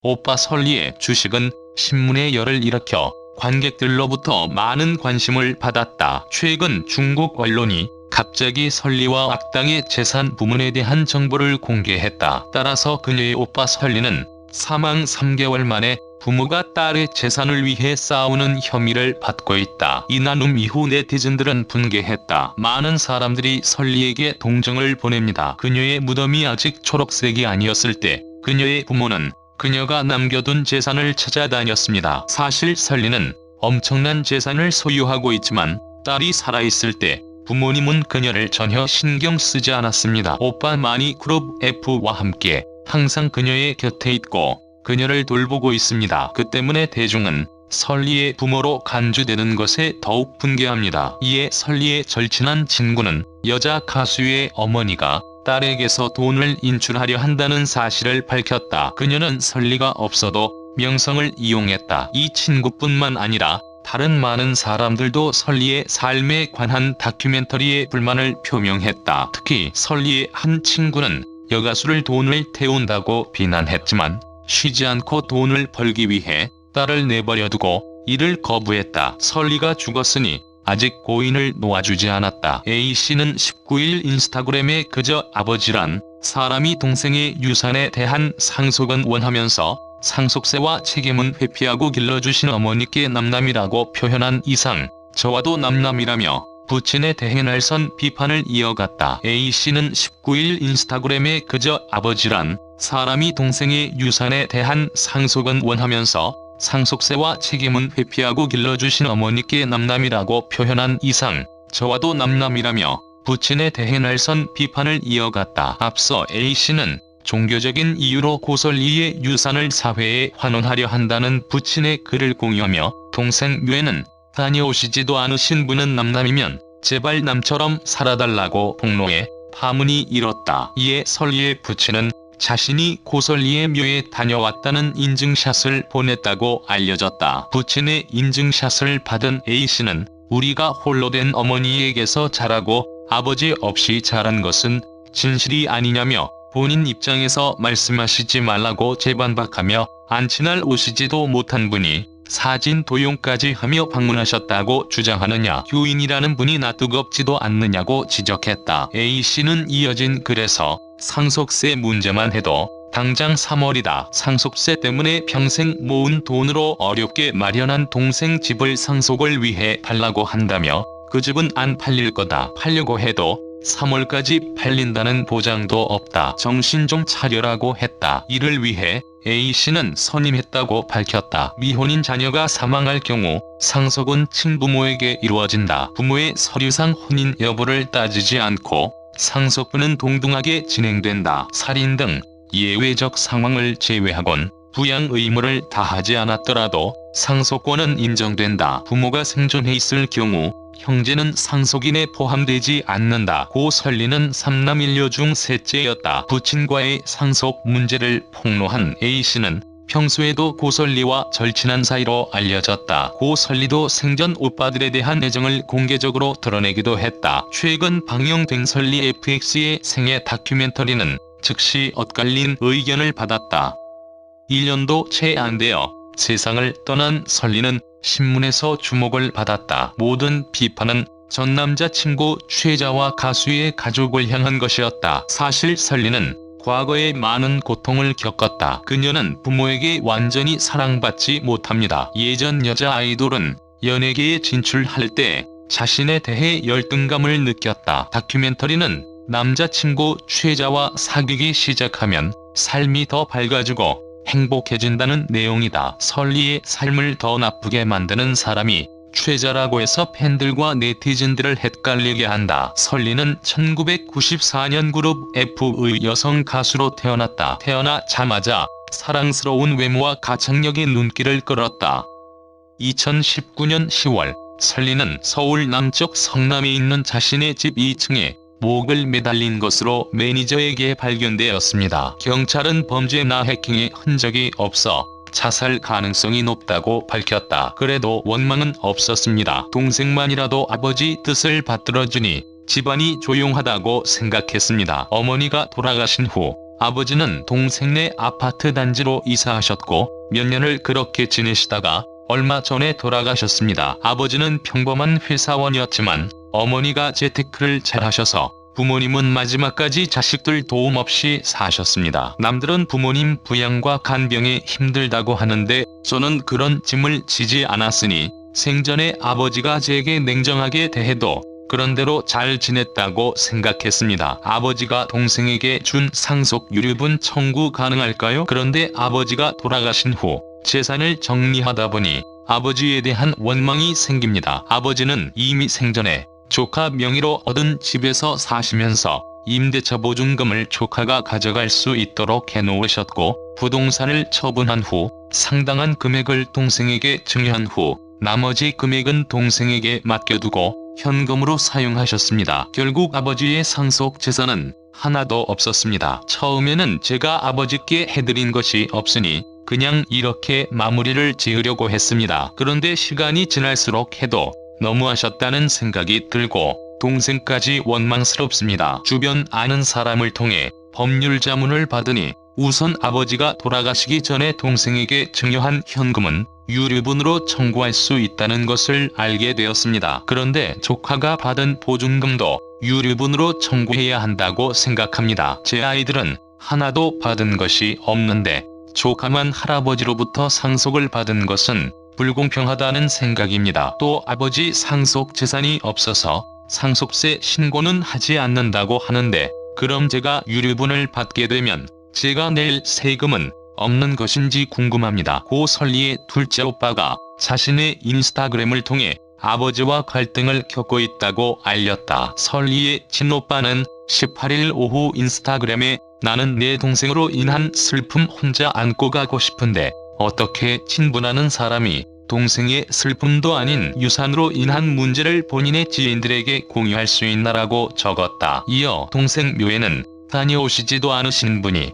오빠 설리의 주식은 신문에 열을 일으켜 관객들로부터 많은 관심을 받았다. 최근 중국 언론이 갑자기 설리와 악당의 재산 부문에 대한 정보를 공개했다. 따라서 그녀의 오빠 설리는 사망 3개월 만에 부모가 딸의 재산을 위해 싸우는 혐의를 받고 있다. 이 나눔 이후 네티즌들은 분개했다. 많은 사람들이 설리에게 동정을 보냅니다. 그녀의 무덤이 아직 초록색이 아니었을 때 그녀의 부모는 그녀가 남겨둔 재산을 찾아다녔습니다. 사실 설리는 엄청난 재산을 소유하고 있지만 딸이 살아있을 때 부모님은 그녀를 전혀 신경 쓰지 않았습니다. 오빠 마니 그룹 F와 함께 항상 그녀의 곁에 있고 그녀를 돌보고 있습니다. 그 때문에 대중은 설리의 부모로 간주되는 것에 더욱 분개합니다. 이에 설리의 절친한 친구는 여자 가수의 어머니가 딸에게서 돈을 인출하려 한다는 사실을 밝혔다. 그녀는 설리가 없어도 명성을 이용했다. 이 친구뿐만 아니라 다른 많은 사람들도 설리의 삶에 관한 다큐멘터리에 불만을 표명했다. 특히 설리의 한 친구는 여가수를 돈을 태운다고 비난했지만 쉬지 않고 돈을 벌기 위해 딸을 내버려두고 이를 거부했다. 설리가 죽었으니 아직 고인을 놓아주지 않았다. A씨는 19일 인스타그램에 그저 아버지란 사람이 동생의 유산에 대한 상속은 원하면서 상속세와 책임은 회피하고 길러주신 어머니께 남남이라고 표현한 이상 저와도 남남이라며 부친에 대해 날선 비판을 이어갔다. A씨는 19일 인스타그램에 그저 아버지란 사람이 동생의 유산에 대한 상속은 원하면서 상속세와 책임은 회피하고 길러주신 어머니께 남남이라고 표현한 이상 저와도 남남이라며 부친에 대해 날선 비판을 이어갔다. 앞서 A씨는 종교적인 이유로 고설리의 유산을 사회에 환원하려 한다는 부친의 글을 공유하며 동생 묘에는 다녀오시지도 않으신 분은 남남이면 제발 남처럼 살아달라고 폭로해 파문이 일었다. 이에 설리의 부친은 자신이 고설리의 묘에 다녀왔다는 인증샷을 보냈다고 알려졌다. 부친의 인증샷을 받은 A씨는 우리가 홀로 된 어머니에게서 자라고 아버지 없이 자란 것은 진실이 아니냐며 본인 입장에서 말씀하시지 말라고 재반박하며 안치날 오시지도 못한 분이 사진 도용까지 하며 방문하셨다고 주장하느냐, 교인이라는 분이 낯뜨겁지도 않느냐고 지적했다. A씨는 이어진 글에서 상속세 문제만 해도 당장 3월이다. 상속세 때문에 평생 모은 돈으로 어렵게 마련한 동생 집을 상속을 위해 달라고 한다며 그 집은 안 팔릴 거다. 팔려고 해도 3월까지 팔린다는 보장도 없다. 정신 좀 차려라고 했다. 이를 위해 A씨는 선임했다고 밝혔다. 미혼인 자녀가 사망할 경우 상속은 친부모에게 이루어진다. 부모의 서류상 혼인 여부를 따지지 않고 상속분은 동등하게 진행된다. 살인 등 예외적 상황을 제외하곤 부양 의무를 다하지 않았더라도 상속권은 인정된다. 부모가 생존해 있을 경우 형제는 상속인에 포함되지 않는다. 고 설리는 3남 1녀 중 셋째였다. 부친과의 상속 문제를 폭로한 A씨는 평소에도 고설리와 절친한 사이로 알려졌다. 고설리도 생전 오빠들에 대한 애정을 공개적으로 드러내기도 했다. 최근 방영된 설리 FX의 생애 다큐멘터리는 즉시 엇갈린 의견을 받았다. 1년도 채 안 되어 세상을 떠난 설리는 신문에서 주목을 받았다. 모든 비판은 전 남자친구 최자와 가수의 가족을 향한 것이었다. 사실 설리는 과거에 많은 고통을 겪었다. 그녀는 부모에게 완전히 사랑받지 못합니다. 예전 여자 아이돌은 연예계에 진출할 때 자신에 대해 열등감을 느꼈다. 다큐멘터리는 남자친구 최자와 사귀기 시작하면 삶이 더 밝아지고 행복해진다는 내용이다. 설리의 삶을 더 나쁘게 만드는 사람이 최자라고 해서 팬들과 네티즌들을 헷갈리게 한다. 설리는 1994년 그룹 F의 여성 가수로 태어났다. 태어나자마자 사랑스러운 외모와 가창력의 눈길을 끌었다. 2019년 10월 설리는 서울 남쪽 성남에 있는 자신의 집 2층에 목을 매달린 것으로 매니저에게 발견되었습니다. 경찰은 범죄나 해킹의 흔적이 없어 자살 가능성이 높다고 밝혔다. 그래도 원망은 없었습니다. 동생만이라도 아버지 뜻을 받들어주니 집안이 조용하다고 생각했습니다. 어머니가 돌아가신 후 아버지는 동생네 아파트 단지로 이사하셨고 몇 년을 그렇게 지내시다가 얼마 전에 돌아가셨습니다. 아버지는 평범한 회사원이었지만 어머니가 재테크를 잘하셔서 부모님은 마지막까지 자식들 도움 없이 사셨습니다. 남들은 부모님 부양과 간병에 힘들다고 하는데 저는 그런 짐을 지지 않았으니 생전에 아버지가 제게 냉정하게 대해도 그런대로 잘 지냈다고 생각했습니다. 아버지가 동생에게 준 상속 유류분 청구 가능할까요? 그런데 아버지가 돌아가신 후 재산을 정리하다 보니 아버지에 대한 원망이 생깁니다. 아버지는 이미 생전에 조카 명의로 얻은 집에서 사시면서 임대차 보증금을 조카가 가져갈 수 있도록 해놓으셨고 부동산을 처분한 후 상당한 금액을 동생에게 증여한 후 나머지 금액은 동생에게 맡겨두고 현금으로 사용하셨습니다. 결국 아버지의 상속 재산은 하나도 없었습니다. 처음에는 제가 아버지께 해드린 것이 없으니 그냥 이렇게 마무리를 지으려고 했습니다. 그런데 시간이 지날수록 해도 너무하셨다는 생각이 들고 동생까지 원망스럽습니다. 주변 아는 사람을 통해 법률 자문을 받으니 우선 아버지가 돌아가시기 전에 동생에게 증여한 현금은 유류분으로 청구할 수 있다는 것을 알게 되었습니다. 그런데 조카가 받은 보증금도 유류분으로 청구해야 한다고 생각합니다. 제 아이들은 하나도 받은 것이 없는데 조카만 할아버지로부터 상속을 받은 것은 불공평하다는 생각입니다. 또 아버지 상속 재산이 없어서 상속세 신고는 하지 않는다고 하는데 그럼 제가 유류분을 받게 되면 제가 낼 세금은 없는 것인지 궁금합니다. 고 설리의 둘째 오빠가 자신의 인스타그램을 통해 아버지와 갈등을 겪고 있다고 알렸다. 설리의 친오빠는 18일 오후 인스타그램에 나는 내 동생으로 인한 슬픔 혼자 안고 가고 싶은데 어떻게 친분하는 사람이 동생의 슬픔도 아닌 유산으로 인한 문제를 본인의 지인들에게 공유할 수 있나라고 적었다. 이어 동생 묘에는 다녀오시지도 않으신 분이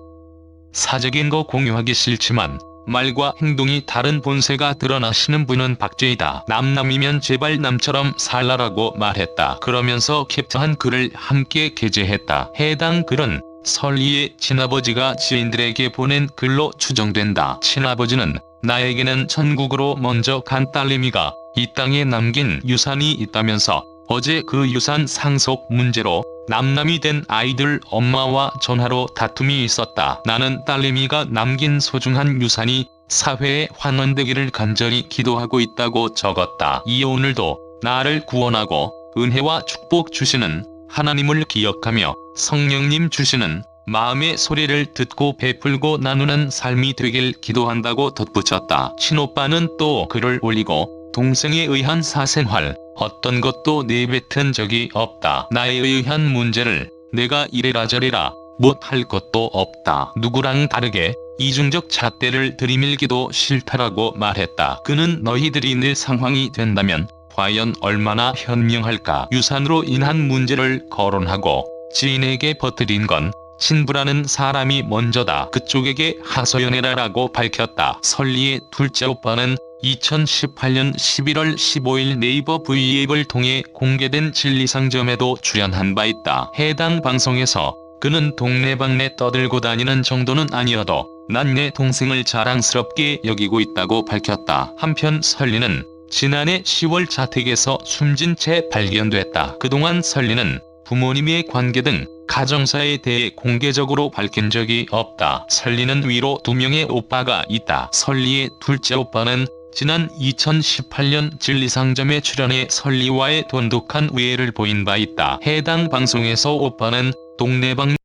사적인 거 공유하기 싫지만 말과 행동이 다른 본세가 드러나시는 분은 박제이다. 남남이면 제발 남처럼 살라라고 말했다. 그러면서 캡처한 글을 함께 게재했다. 해당 글은 설리의 친아버지가 지인들에게 보낸 글로 추정된다. 친아버지는 나에게는 천국으로 먼저 간 딸내미가 이 땅에 남긴 유산이 있다면서 어제 그 유산 상속 문제로 남남이 된 아이들 엄마와 전화로 다툼이 있었다. 나는 딸내미가 남긴 소중한 유산이 사회에 환원되기를 간절히 기도하고 있다고 적었다. 이어 오늘도 나를 구원하고 은혜와 축복 주시는 하나님을 기억하며 성령님 주시는 마음의 소리를 듣고 베풀고 나누는 삶이 되길 기도한다고 덧붙였다. 친오빠는 또 글을 올리고 동생에 의한 사생활 어떤 것도 내뱉은 적이 없다. 나에 의한 문제를 내가 이래라 저래라 못할 것도 없다. 누구랑 다르게 이중적 잣대를 들이밀기도 싫다라고 말했다. 그는 너희들이 내 상황이 된다면 과연 얼마나 현명할까. 유산으로 인한 문제를 거론하고 지인에게 퍼뜨린 건 친부라는 사람이 먼저다. 그쪽에게 하소연해라라고 밝혔다. 설리의 둘째 오빠는 2018년 11월 15일 네이버 V앱을 통해 공개된 진리상점에도 출연한 바 있다. 해당 방송에서 그는 동네방네 떠들고 다니는 정도는 아니어도 난 내 동생을 자랑스럽게 여기고 있다고 밝혔다. 한편 설리는 지난해 10월 자택에서 숨진 채 발견됐다. 그동안 설리는 부모님의 관계 등 가정사에 대해 공개적으로 밝힌 적이 없다. 설리는 위로 2명의 오빠가 있다. 설리의 둘째 오빠는 지난 2018년 진리상점에 출연해 설리와의 돈독한 우애를 보인 바 있다. 해당 방송에서 오빠는 동네방